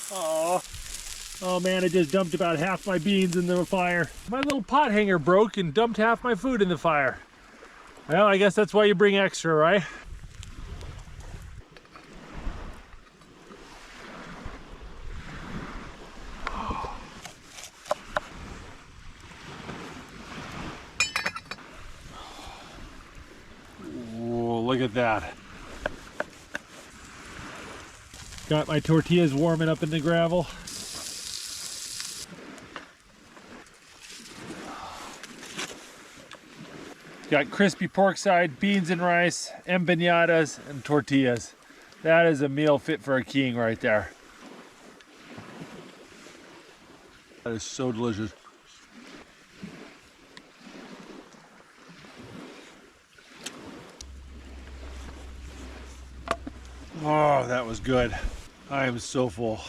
Oh, oh man, I just dumped about half my beans in the fire. My little pot hanger broke and dumped half my food in the fire. Well, I guess that's why you bring extra, right? Whoa, look at that. Got my tortillas warming up in the gravel. Got crispy pork side, beans and rice, empanadas, and tortillas. That is a meal fit for a king right there. That is so delicious. Oh, that was good. I am so full.